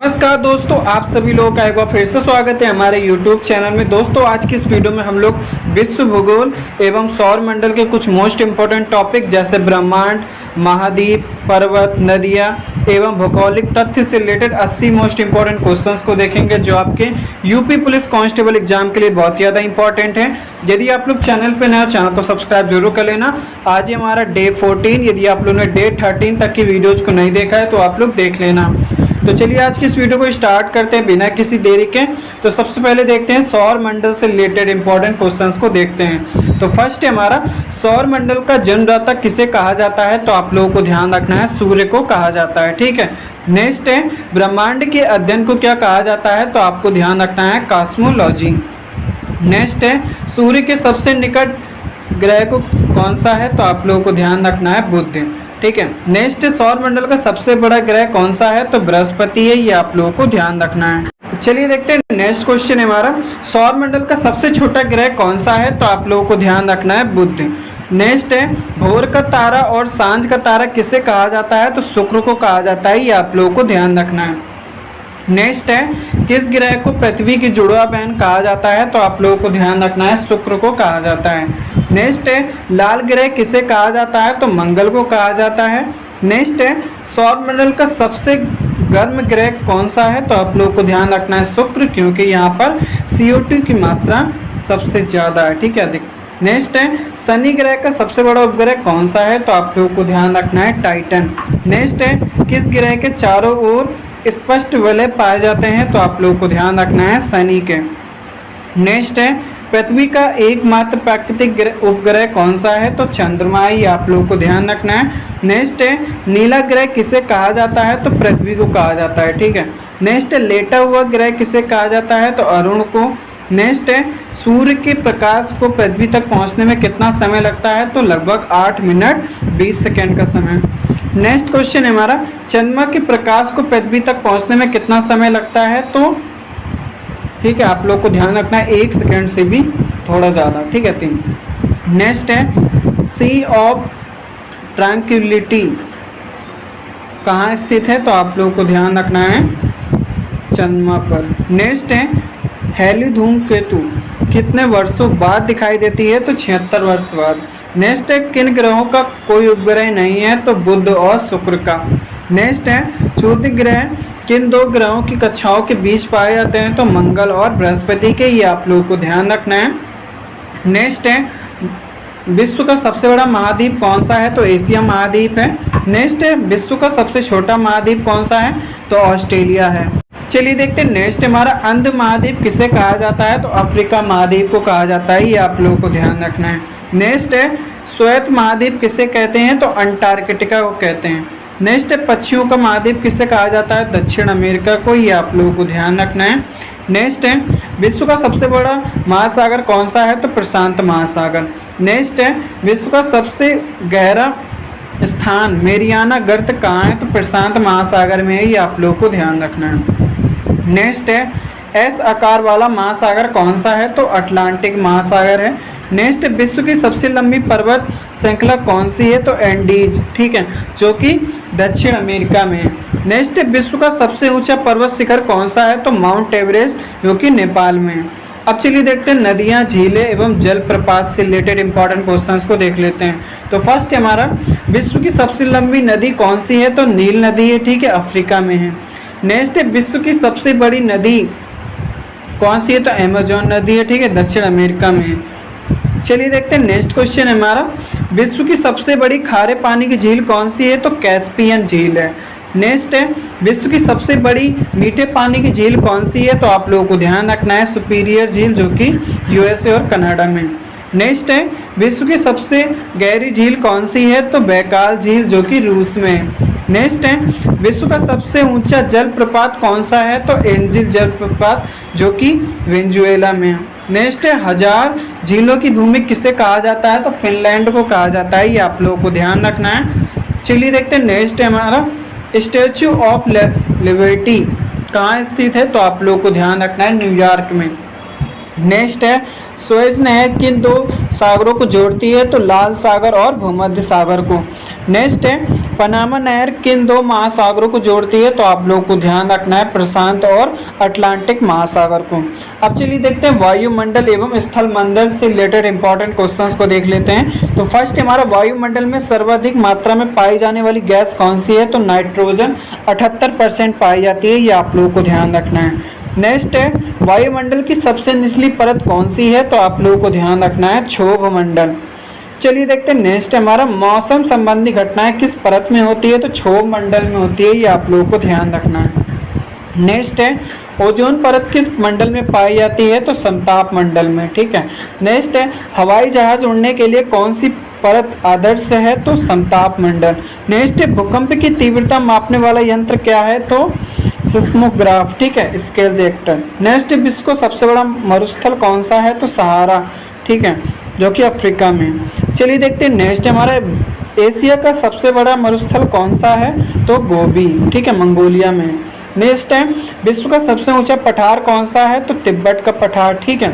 नमस्कार दोस्तों, आप सभी लोगों का एक बार फिर से स्वागत है हमारे YouTube चैनल में। दोस्तों, आज की इस वीडियो में हम लोग विश्व भूगोल एवं सौर मंडल के कुछ मोस्ट इम्पोर्टेंट टॉपिक जैसे ब्रह्मांड, महाद्वीप, पर्वत, नदियाँ एवं भौगोलिक तथ्य से रिलेटेड 80 मोस्ट इम्पोर्टेंट क्वेश्चंस को देखेंगे जो आपके यूपी पुलिस कांस्टेबल एग्जाम के लिए बहुत ज़्यादा इंपॉर्टेंट है। यदि आप लोग चैनल पर नए हो, चैनल को सब्सक्राइब जरूर कर लेना। आज ही हमारा डे 14, यदि आप लोगों ने डे 13 तक की वीडियोज़ को नहीं देखा है तो आप लोग देख लेना। तो चलिए आज की इस वीडियो को स्टार्ट करते हैं बिना किसी देरी के। तो सबसे पहले देखते हैं सौर मंडल से रिलेटेड इंपॉर्टेंट क्वेश्चंस को देखते हैं। तो फर्स्ट है हमारा, सौर मंडल का जन्मदाता किसे कहा जाता है? तो आप लोगों को ध्यान रखना है, सूर्य को कहा जाता है। ठीक है। नेक्स्ट है, ब्रह्मांड के अध्ययन को क्या कहा जाता है? तो आपको ध्यान रखना है, कॉस्मोलॉजी। नेक्स्ट है, सूर्य के सबसे निकट ग्रह को कौन सा है? तो आप लोगों को ध्यान रखना है, बुध। ठीक है। नेक्स्ट, सौर मंडल का सबसे बड़ा ग्रह कौन सा है? तो बृहस्पति है, ये आप लोगों को ध्यान रखना है। चलिए देखते हैं नेक्स्ट क्वेश्चन है हमारा, सौर मंडल का सबसे छोटा ग्रह कौन सा है? तो आप लोगों को ध्यान रखना है, बुध। नेक्स्ट है, भोर का तारा और सांझ का तारा किसे कहा जाता है? तो शुक्र को कहा जाता है, ये आप लोगों को ध्यान रखना है। नेक्स्ट है, किस ग्रह को पृथ्वी की जुड़वा बहन कहा जाता है? तो आप लोगों को ध्यान रखना है, शुक्र को कहा जाता है। नेक्स्ट है, लाल ग्रह किसे कहा जाता है? तो मंगल को कहा जाता है। नेक्स्ट है, सौर मंडल का सबसे गर्म ग्रह कौन सा है? तो आप लोगों को ध्यान रखना है, शुक्र, क्योंकि यहाँ पर CO2 की मात्रा सबसे ज़्यादा है। ठीक है। नेक्स्ट है, शनि ग्रह का सबसे बड़ा उपग्रह कौन सा है? तो आप लोगों को ध्यान रखना है, टाइटन। नेक्स्ट है, किस ग्रह के चारों ओर स्पष्ट वलय पाए जाते हैं? तो आप लोगों को ध्यान रखना है, शनि के। नेक्स्ट है, पृथ्वी का एकमात्र प्राकृतिक उपग्रह कौन सा है? तो चंद्रमा, ये आप लोगों को ध्यान रखना है। नेक्स्ट है, नीला ग्रह किसे कहा जाता है? तो पृथ्वी को कहा जाता है। ठीक है। नेक्स्ट है, लेटा हुआ ग्रह किसे कहा जाता है? तो अरुण को। नेक्स्ट है, सूर्य के प्रकाश को पृथ्वी तक पहुंचने में कितना समय लगता है? तो लगभग 8 मिनट 20 सेकेंड का समय। नेक्स्ट क्वेश्चन है हमारा, चंद्रमा के प्रकाश को पृथ्वी तक पहुंचने में कितना समय लगता है? तो ठीक है, आप लोग को ध्यान रखना है, 1 सेकेंड से भी थोड़ा ज़्यादा। ठीक है, 3। नेक्स्ट है, सी ऑफ ट्रैंक्विलिटी कहाँ स्थित है? तो आप लोगों को ध्यान रखना है, चंद्रमा पर। नेक्स्ट है, हेली धूमकेतु कितने वर्षों बाद दिखाई देती है? तो 76 वर्ष बाद। नेक्स्ट है, किन ग्रहों का कोई उपग्रह नहीं है? तो बुध और शुक्र का। नेक्स्ट है, क्षुद्र ग्रह किन दो ग्रहों की कक्षाओं के बीच पाए जाते हैं? तो मंगल और बृहस्पति के, ये आप लोगों को ध्यान रखना है। नेक्स्ट है, विश्व का सबसे बड़ा महाद्वीप कौन सा है? तो एशिया महाद्वीप है। नेक्स्ट है, विश्व का सबसे छोटा महाद्वीप कौन सा है? तो ऑस्ट्रेलिया है। चलिए देखते हैं नेक्स्ट, हमारा अंध महाद्वीप किसे कहा जाता है? तो अफ्रीका महाद्वीप को कहा जाता है, ये आप लोगों को ध्यान रखना है। नेक्स्ट है, श्वेत महाद्वीप किसे कहते हैं? तो अंटार्कटिका को कहते हैं। नेक्स्ट है, पक्षियों का महाद्वीप किसे कहा जाता है? दक्षिण अमेरिका को, ये आप लोगों को ध्यान रखना है। नेक्स्ट है, विश्व का सबसे बड़ा महासागर कौन सा है? तो प्रशांत महासागर। नेक्स्ट है, विश्व का सबसे गहरा स्थान मेरियाना गर्त कहाँ है? तो प्रशांत महासागर में है, ये आप लोगों को ध्यान रखना है। नेक्स्ट है, एस आकार वाला महासागर कौन सा है? तो अटलांटिक महासागर है। नेक्स्ट, विश्व की सबसे लंबी पर्वत श्रृंखला कौन सी है? तो एंडीज, ठीक है, जो कि दक्षिण अमेरिका में है। नेक्स्ट, विश्व का सबसे ऊंचा पर्वत शिखर कौन सा है? तो माउंट एवरेस्ट, जो कि नेपाल में है। अब चलिए देखते हैं नदियाँ, झीलें एवं जलप्रपात से रिलेटेड इंपॉर्टेंट क्वेश्चंस को देख लेते हैं। तो फर्स्ट हमारा, विश्व की सबसे लंबी नदी कौन सी है? तो नील नदी है। ठीक है, अफ्रीका में है। नेक्स्ट है, विश्व की सबसे बड़ी नदी कौन सी है? तो अमेजोन नदी है। ठीक है, दक्षिण अमेरिका में है। चलिए देखते हैं नेक्स्ट क्वेश्चन है हमारा, विश्व की सबसे बड़ी खारे पानी की झील कौन सी है? तो कैस्पियन झील है। नेक्स्ट है, विश्व की सबसे बड़ी मीठे पानी की झील कौन सी है? तो आप लोगों को ध्यान रखना है, सुपीरियर झील, जो कि USA और कनाडा में। नेक्स्ट है, विश्व की सबसे गहरी झील कौन सी है? तो बैकाल झील, जो कि रूस में है। नेक्स्ट है, विश्व का सबसे ऊंचा जलप्रपात कौन सा है? तो एंजिल जलप्रपात, जो कि वेनेजुएला में है। नेक्स्ट है, 1000 झीलों की भूमि किसे कहा जाता है? तो फिनलैंड को कहा जाता है, ये आप लोगों को ध्यान रखना है। चलिए देखते हैं नेक्स्ट है हमारा, स्टैचू ऑफ लिबर्टी कहाँ स्थित है? तो आप लोगों को ध्यान रखना है, न्यूयॉर्क में। नेक्स्ट है सुएज नहर किन दो सागरों को जोड़ती है? तो लाल सागर और भूमध्य सागर को। नेक्स्ट है पनामा नहर किन दो महासागरों को जोड़ती है? तो आप लोगों को ध्यान रखना है प्रशांत और अटलांटिक महासागर को। अब चलिए देखते हैं वायुमंडल एवं स्थल मंडल से रिलेटेड इंपॉर्टेंट क्वेश्चंस को देख लेते हैं। तो फर्स्ट हमारा वायुमंडल में सर्वाधिक मात्रा में पाई जाने वाली गैस कौन सी है? तो नाइट्रोजन 78% पाई जाती है, ये आप लोगों को ध्यान रखना है। नेक्स्ट है वायुमंडल की सबसे निचली परत कौन सी है? तो आप लोगों को ध्यान रखना है क्षोभ मंडल। चलिए देखते हैं नेक्स्ट हमारा मौसम संबंधी घटनाएं किस परत में होती है? तो क्षोभ मंडल में होती है, ये आप लोगों को ध्यान रखना है। नेक्स्ट है ओजोन परत किस मंडल में पाई जाती है? तो समताप मंडल में, ठीक है। नेक्स्ट है हवाई जहाज उड़ने के लिए कौन सी परत आदर्श है? तो समताप मंडल। नेक्स्ट है भूकंप की तीव्रता मापने वाला यंत्र क्या है? तो सिस्मोग्राफ, ठीक है, स्केल रिएक्टर। नेक्स्ट विश्व का सबसे बड़ा मरुस्थल कौन सा है? तो सहारा, ठीक है, जो कि अफ्रीका में। चलिए देखते हैं नेक्स्ट हमारा एशिया का सबसे बड़ा मरुस्थल कौन सा है? तो गोबी, ठीक है, मंगोलिया में। नेक्स्ट है विश्व का सबसे ऊंचा पठार कौन सा है? तो तिब्बत का पठार, ठीक है।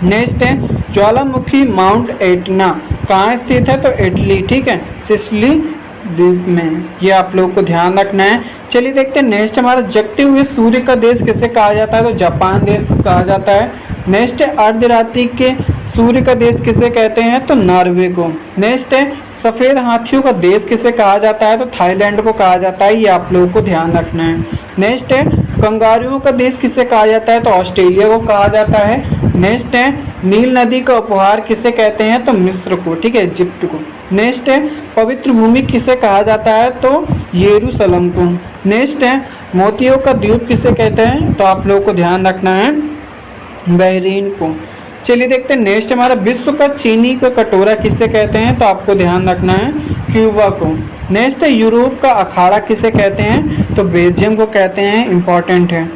नेक्स्ट है ज्वालामुखी माउंट एटना कहाँ स्थित है? तो इटली, ठीक है, सिसिली द्वीप में, ये आप लोगों को ध्यान रखना है। चलिए देखते हैं नेक्स्ट हमारा जगते हुए सूर्य का देश किसे कहा जाता है? तो जापान देश कहा जाता है। नेक्स्ट है अर्धरात्रि के सूर्य का देश किसे कहते हैं? तो नॉर्वे को। नेक्स्ट है सफ़ेद हाथियों का देश किसे कहा जाता है? तो थाईलैंड को कहा जाता है, ये आप लोगों को ध्यान रखना है। नेक्स्ट है कंगारुओं का देश किसे कहा जाता है? तो ऑस्ट्रेलिया को कहा जाता है। नेक्स्ट है नील नदी का उपहार किसे कहते हैं? तो मिस्र को, ठीक है, इजिप्ट को। नेक्स्ट है पवित्र भूमि किसे कहा जाता है? तो यरूशलेम को। नेक्स्ट है मोतियों का द्वीप किसे कहते हैं? तो आप लोगों को ध्यान रखना है बहरीन को। चलिए देखते हैं नेक्स्ट हमारा विश्व का चीनी का कटोरा किसे कहते हैं? तो आपको ध्यान रखना है क्यूबा को। नेक्स्ट है यूरोप का अखाड़ा किसे कहते हैं? तो बेल्जियम को कहते हैं, इंपॉर्टेंट है।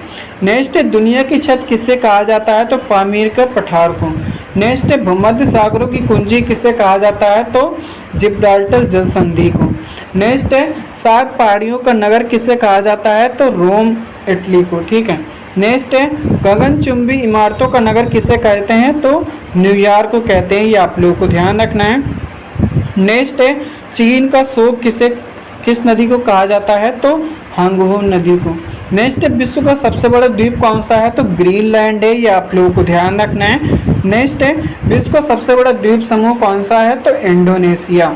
नेक्स्ट है दुनिया की छत किसे कहा जाता है? तो पामीर का पठार को। नेक्स्ट है भूमध्य सागरों की कुंजी किसे कहा जाता है? तो जिब्राल्टर जल संधि को। नेक्स्ट है साग पहाड़ियों का नगर किसे कहा जाता है? तो रोम, इटली को, ठीक है। नेक्स्ट है गगनचुंबी इमारतों का नगर किसे कहते हैं? तो न्यूयॉर्क को कहते हैं, ये आप लोगों को ध्यान रखना है। नेक्स्ट है चीन का शोक किस नदी को कहा जाता है? तो हांगहो नदी को। नेक्स्ट है विश्व का सबसे बड़ा द्वीप कौन सा है? तो ग्रीनलैंड है, ये आप लोगों को ध्यान रखना है। नेक्स्ट है विश्व का सबसे बड़ा द्वीप समूह कौन सा है? तो इंडोनेशिया।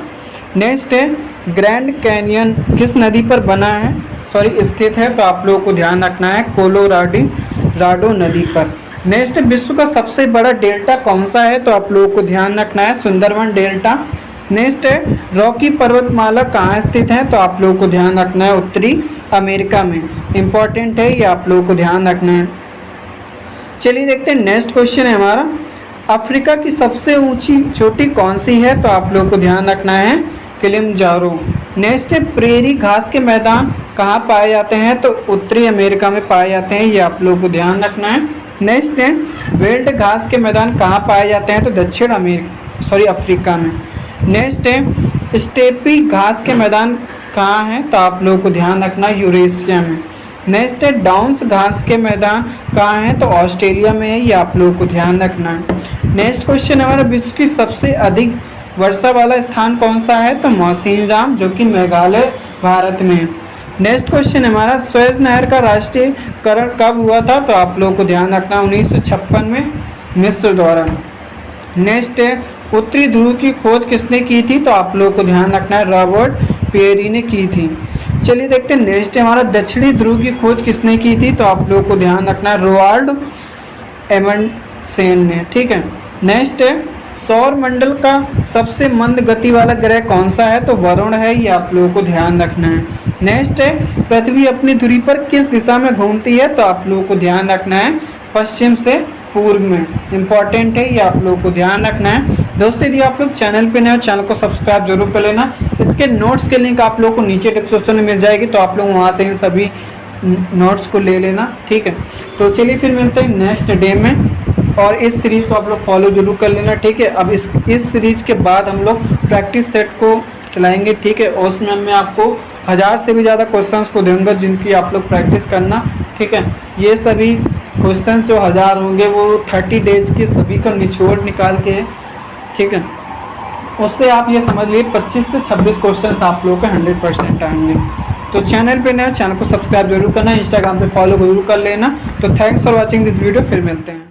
नेक्स्ट है ग्रैंड कैनियन किस नदी पर बना है, स्थित है? तो आप लोगों को ध्यान रखना है कोलोराडो नदी पर। नेक्स्ट विश्व का सबसे बड़ा डेल्टा कौन सा है? तो आप लोगों को ध्यान रखना है सुंदरवन डेल्टा। नेक्स्ट है रॉकी पर्वतमाला कहाँ स्थित है? तो आप लोगों को ध्यान रखना है उत्तरी अमेरिका में, इंपॉर्टेंट है, ये आप लोगों को ध्यान रखना है। चलिए देखते हैं नेक्स्ट क्वेश्चन है हमारा अफ्रीका की सबसे ऊंची चोटी कौन सी है? तो आप लोगों को ध्यान रखना है किलिमंजारो। नेक्स्ट है प्रेरी घास के मैदान कहाँ पाए जाते हैं? तो उत्तरी अमेरिका में पाए जाते हैं, ये आप लोगों को ध्यान रखना है। नेक्स्ट है वेल्ड घास के मैदान कहाँ पाए जाते हैं? तो दक्षिण अफ्रीका में। नेक्स्ट है स्टेपी घास के मैदान कहाँ हैं? तो आप लोगों को ध्यान रखना यूरेशिया में। नेक्स्ट है डाउन्स घास के मैदान कहाँ हैं? तो ऑस्ट्रेलिया में है, ये आप लोगों को ध्यान रखना है। नेक्स्ट क्वेश्चन हमारा विश्व की सबसे अधिक वर्षा वाला स्थान कौन सा है? तो मौसिनराम, जो कि मेघालय भारत में है। नेक्स्ट क्वेश्चन हमारा सुएज नहर का राष्ट्रीयकरण कब हुआ था? तो आप लोगों को ध्यान रखना 1956 में मिस्र द्वारा। नेक्स्ट है उत्तरी ध्रुव की खोज किसने की थी? तो आप लोगों को ध्यान रखना है रॉबर्ट पेरी ने की थी। चलिए देखते हैं नेक्स्ट हमारा दक्षिणी ध्रुव की खोज किसने की थी? तो आप लोगों को ध्यान रखना है रोवाल्ड एमंडसेन ने, ठीक है। नेक्स्ट है सौर मंडल का सबसे मंद गति वाला ग्रह कौन सा है? तो वरुण है, ये आप लोगों को ध्यान रखना है। नेक्स्ट है पृथ्वी अपनी धुरी पर किस दिशा में घूमती है? तो आप लोगों को ध्यान रखना है पश्चिम से पूर्व में, इंपॉर्टेंट है, ये आप लोगों को ध्यान रखना है। दोस्तों यदि आप लोग चैनल पे नए हो चैनल को सब्सक्राइब जरूर कर लेना। इसके नोट्स के लिंक आप लोगों को नीचे डिस्क्रिप्शन में मिल जाएगी, तो आप लोग वहाँ से इन सभी नोट्स को ले लेना, ठीक है। तो चलिए फिर मिलते हैं नेक्स्ट डे में, और इस सीरीज को आप लोग फॉलो जरूर कर लेना, ठीक है। अब इस सीरीज के बाद हम लोग प्रैक्टिस सेट को चलाएंगे, ठीक है। और उसमें मैं आपको 1000 से भी ज़्यादा क्वेश्चंस को दूंगा जिनकी आप लोग प्रैक्टिस करना, ठीक है। ये सभी क्वेश्चन जो 1000 होंगे वो 30 डेज के सभी का निचोड़ निकाल के, ठीक है, उससे आप ये समझ लीजिए 25 से 26 क्वेश्चन आप लोगों के 100% आएंगे। तो चैनल पे नया, चैनल को सब्सक्राइब जरूर करना, इंस्टाग्राम पे फॉलो जरूर कर लेना। तो thanks for watching this video, फिर मिलते हैं।